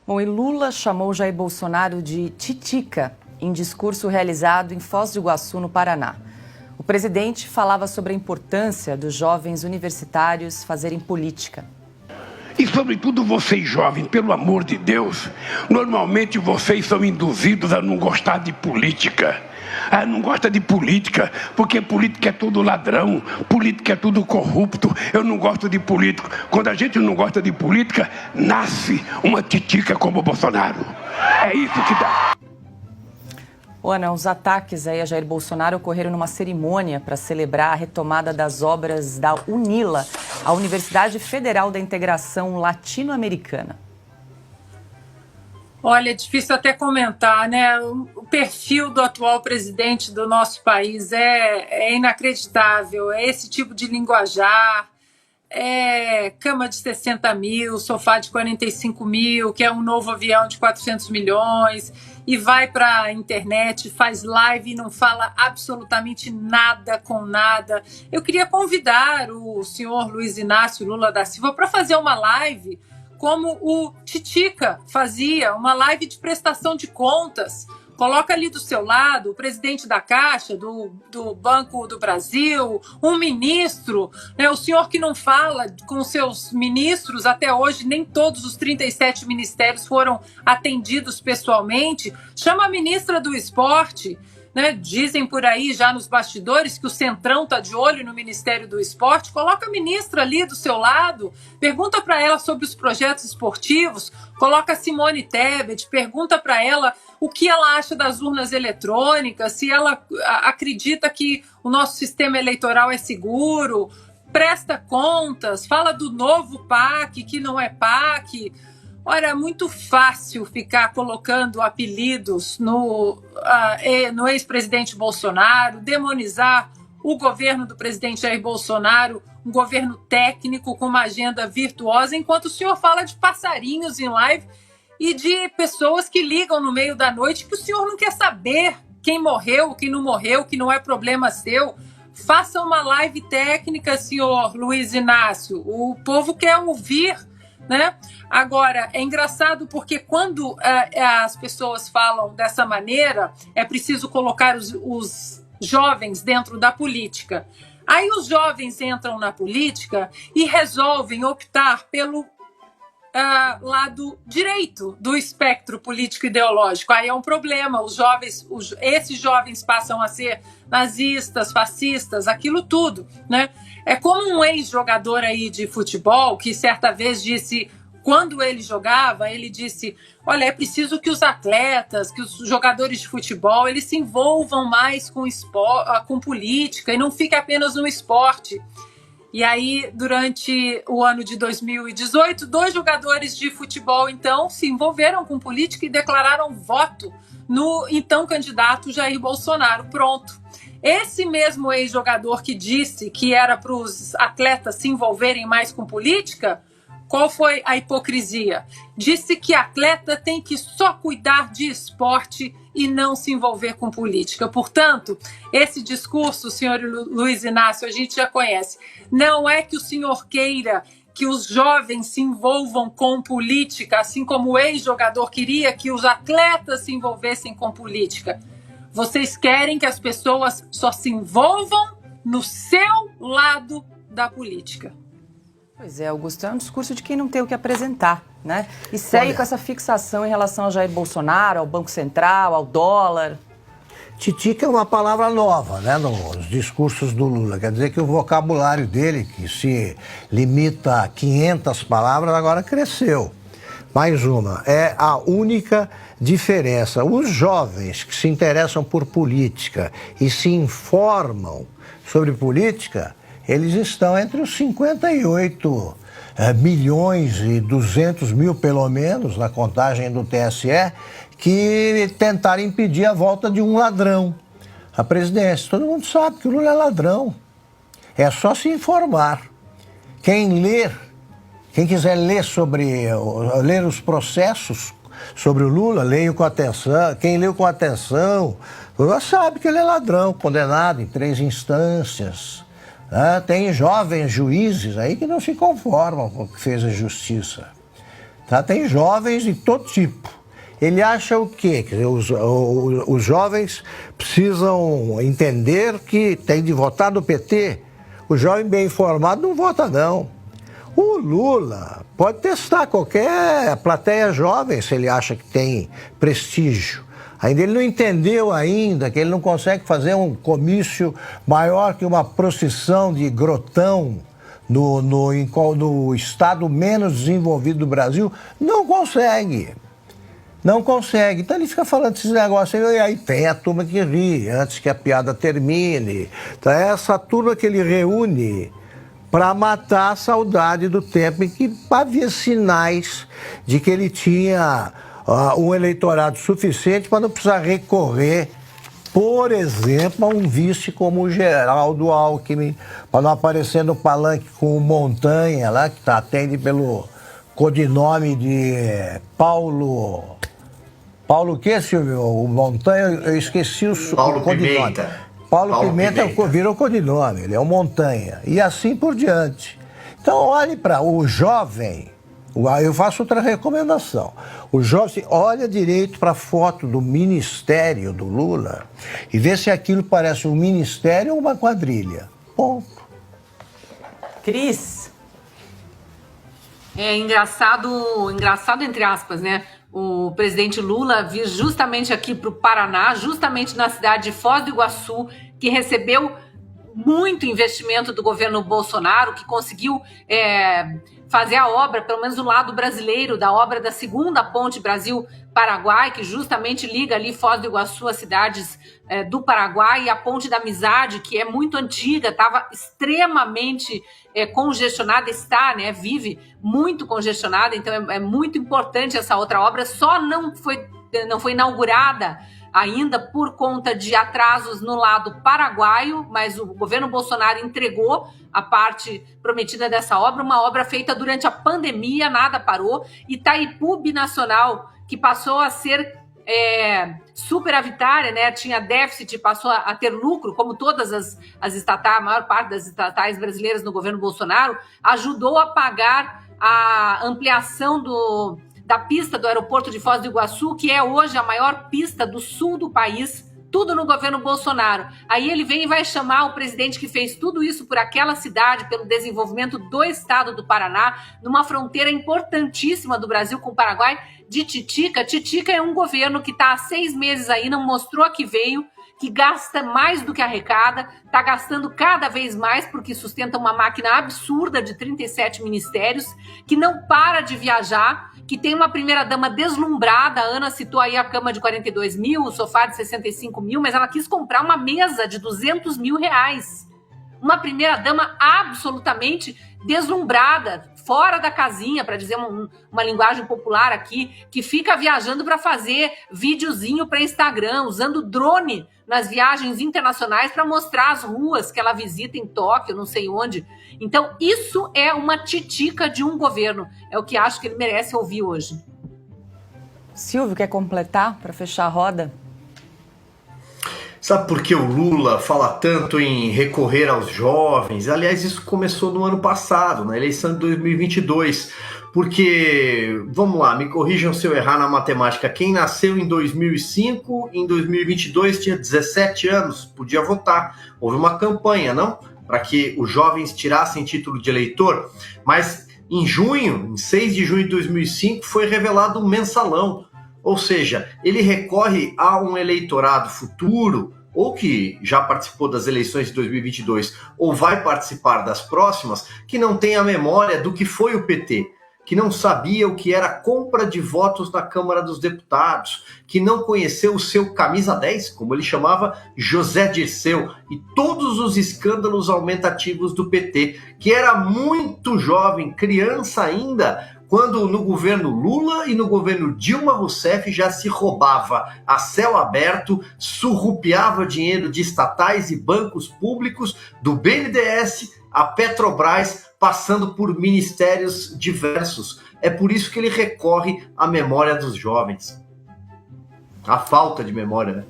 Bom, e Lula chamou Jair Bolsonaro de titica em discurso realizado em Foz do Iguaçu, no Paraná. O presidente falava sobre a importância dos jovens universitários fazerem política. E, sobretudo, vocês jovens, pelo amor de Deus, normalmente vocês são induzidos a não gostar de política. Não gosta de política, porque política é tudo ladrão, política é tudo corrupto. Eu não gosto de político. Quando a gente não gosta de política, nasce uma titica como o Bolsonaro. É isso que dá. Ana, os ataques aí a Jair Bolsonaro ocorreram numa cerimônia para celebrar a retomada das obras da UNILA, a Universidade Federal da Integração Latino-Americana. Olha, é difícil até comentar, né? O perfil do atual presidente do nosso país é inacreditável. É esse tipo de linguajar, é cama de 60 mil, sofá de 45 mil, que é um novo avião de 400 milhões, e vai para a internet, faz live e não fala absolutamente nada com nada. Eu queria convidar o senhor Luiz Inácio Lula da Silva para fazer uma live como o Titica fazia, uma live de prestação de contas. Coloca ali do seu lado o presidente da Caixa, do Banco do Brasil, um ministro, né? O senhor que não fala com seus ministros até hoje, nem todos os 37 ministérios foram atendidos pessoalmente. Chama a ministra do Esporte, né? Dizem por aí já nos bastidores que o Centrão está de olho no Ministério do Esporte. Coloca a ministra ali do seu lado, pergunta para ela sobre os projetos esportivos, coloca a Simone Tebet, pergunta para ela o que ela acha das urnas eletrônicas, se ela acredita que o nosso sistema eleitoral é seguro, presta contas, fala do novo PAC, que não é PAC. Olha, é muito fácil ficar colocando apelidos no ex-presidente Bolsonaro, demonizar o governo do presidente Jair Bolsonaro, um governo técnico com uma agenda virtuosa, enquanto o senhor fala de passarinhos em live e de pessoas que ligam no meio da noite que o senhor não quer saber quem morreu, quem não morreu, que não é problema seu. Faça uma live técnica, senhor Luiz Inácio. O povo quer ouvir, né? Agora, é engraçado porque quando as pessoas falam dessa maneira, é preciso colocar os jovens dentro da política. Aí os jovens entram na política e resolvem optar pelo lado direito do espectro político-ideológico. Aí é um problema. Esses jovens passam a ser nazistas, fascistas, aquilo tudo, né? É como um ex-jogador aí de futebol que certa vez disse, quando ele jogava, ele disse: olha, é preciso que os atletas, que os jogadores de futebol, eles se envolvam mais com política e não fiquem apenas no esporte. E aí, durante o ano de 2018, 2 jogadores de futebol, então, se envolveram com política e declararam voto no então candidato Jair Bolsonaro. Pronto. Esse mesmo ex-jogador que disse que era para os atletas se envolverem mais com política, qual foi a hipocrisia? Disse que atleta tem que só cuidar de esporte e não se envolver com política. Portanto, esse discurso, senhor Luiz Inácio, a gente já conhece. Não é que o senhor queira que os jovens se envolvam com política, assim como o ex-jogador queria que os atletas se envolvessem com política. Vocês querem que as pessoas só se envolvam no seu lado da política. Pois é, Augusto, é um discurso de quem não tem o que apresentar, né? E segue com essa fixação em relação a Jair Bolsonaro, ao Banco Central, ao dólar. Titica é uma palavra nova, né, nos discursos do Lula. Quer dizer que o vocabulário dele, que se limita a 500 palavras, agora cresceu. Mais uma, é a única diferença. Os jovens que se interessam por política e se informam sobre política, eles estão entre os 58 milhões e 200 mil, pelo menos, na contagem do TSE, que tentaram impedir a volta de um ladrão à presidência. Todo mundo sabe que o Lula é ladrão. É só se informar. Quem quiser ler ler os processos sobre o Lula, leia com atenção. Quem leu com atenção, o Lula sabe que ele é ladrão, condenado em 3 instâncias. Tem jovens juízes aí que não se conformam com o que fez a justiça. Tá? Tem jovens de todo tipo. Ele acha o quê? Que os jovens precisam entender que tem de votar no PT. O jovem bem informado não vota, não. O Lula pode testar qualquer plateia jovem se ele acha que tem prestígio. Ainda ele não entendeu ainda que ele não consegue fazer um comício maior que uma procissão de grotão no estado menos desenvolvido do Brasil. Não consegue. Não consegue. Então ele fica falando desses negócios e aí tem a turma que ri antes que a piada termine. Então é essa turma que ele reúne para matar a saudade do tempo em que havia sinais de que ele tinha um eleitorado suficiente para não precisar recorrer, por exemplo, a um vice como o Geraldo Alckmin, para não aparecer no palanque com o Montanha lá, que atende pelo codinome de Paulo... Paulo o quê, Silvio? O Montanha, eu esqueci o codinome. Pimenta. Paulo Pimenta virou codinome, ele é o Montanha. E assim por diante. Então, olhe para o jovem, eu faço outra recomendação. O jovem olha direito para a foto do ministério do Lula e vê se aquilo parece um ministério ou uma quadrilha. Ponto. Cris. É engraçado entre aspas, né? O presidente Lula vir justamente aqui para o Paraná, justamente na cidade de Foz do Iguaçu, que recebeu muito investimento do governo Bolsonaro, que conseguiu fazer a obra, pelo menos do lado brasileiro, da obra da segunda ponte Brasil-Paraguai, que justamente liga ali Foz do Iguaçu às cidades do Paraguai, e a ponte da Amizade, que é muito antiga, estava extremamente congestionada, vive muito congestionada, então é muito importante essa outra obra, só não foi inaugurada ainda por conta de atrasos no lado paraguaio, mas o governo Bolsonaro entregou a parte prometida dessa obra, uma obra feita durante a pandemia, nada parou. Itaipu Binacional, que passou a ser superavitária, né? Tinha déficit, passou a ter lucro, como todas as estatais, a maior parte das estatais brasileiras no governo Bolsonaro, ajudou a pagar a ampliação da pista do aeroporto de Foz do Iguaçu, que é hoje a maior pista do sul do país, tudo no governo Bolsonaro. Aí ele vem e vai chamar o presidente que fez tudo isso por aquela cidade, pelo desenvolvimento do estado do Paraná, numa fronteira importantíssima do Brasil com o Paraguai, de Titica. Titica é um governo que está há 6 meses aí, não mostrou que veio, que gasta mais do que arrecada, está gastando cada vez mais porque sustenta uma máquina absurda de 37 ministérios, que não para de viajar, que tem uma primeira-dama deslumbrada. A Ana citou aí a cama de 42 mil, o sofá de 65 mil, mas ela quis comprar uma mesa de 200 mil reais. Uma primeira-dama absolutamente deslumbrada, fora da casinha, para dizer uma linguagem popular aqui, que fica viajando para fazer videozinho para Instagram, usando drone nas viagens internacionais para mostrar as ruas que ela visita em Tóquio, não sei onde. Então, isso é uma titica de um governo. É o que acho que ele merece ouvir hoje. Silvio, quer completar para fechar a roda? Sabe por que o Lula fala tanto em recorrer aos jovens? Aliás, isso começou no ano passado, na eleição de 2022. Porque, vamos lá, me corrijam se eu errar na matemática, quem nasceu em 2005, em 2022 tinha 17 anos, podia votar. Houve uma campanha, não? Para que os jovens tirassem título de eleitor. Mas em junho, em 6 de junho de 2005, foi revelado um mensalão. Ou seja, ele recorre a um eleitorado futuro, ou que já participou das eleições de 2022, ou vai participar das próximas, que não tem a memória do que foi o PT, que não sabia o que era compra de votos na Câmara dos Deputados, que não conheceu o seu camisa 10, como ele chamava, José Dirceu, e todos os escândalos aumentativos do PT, que era muito jovem, criança ainda, quando no governo Lula e no governo Dilma Rousseff já se roubava a céu aberto, surrupiava dinheiro de estatais e bancos públicos, do BNDES a Petrobras, passando por ministérios diversos. É por isso que ele recorre à memória dos jovens. A falta de memória, né?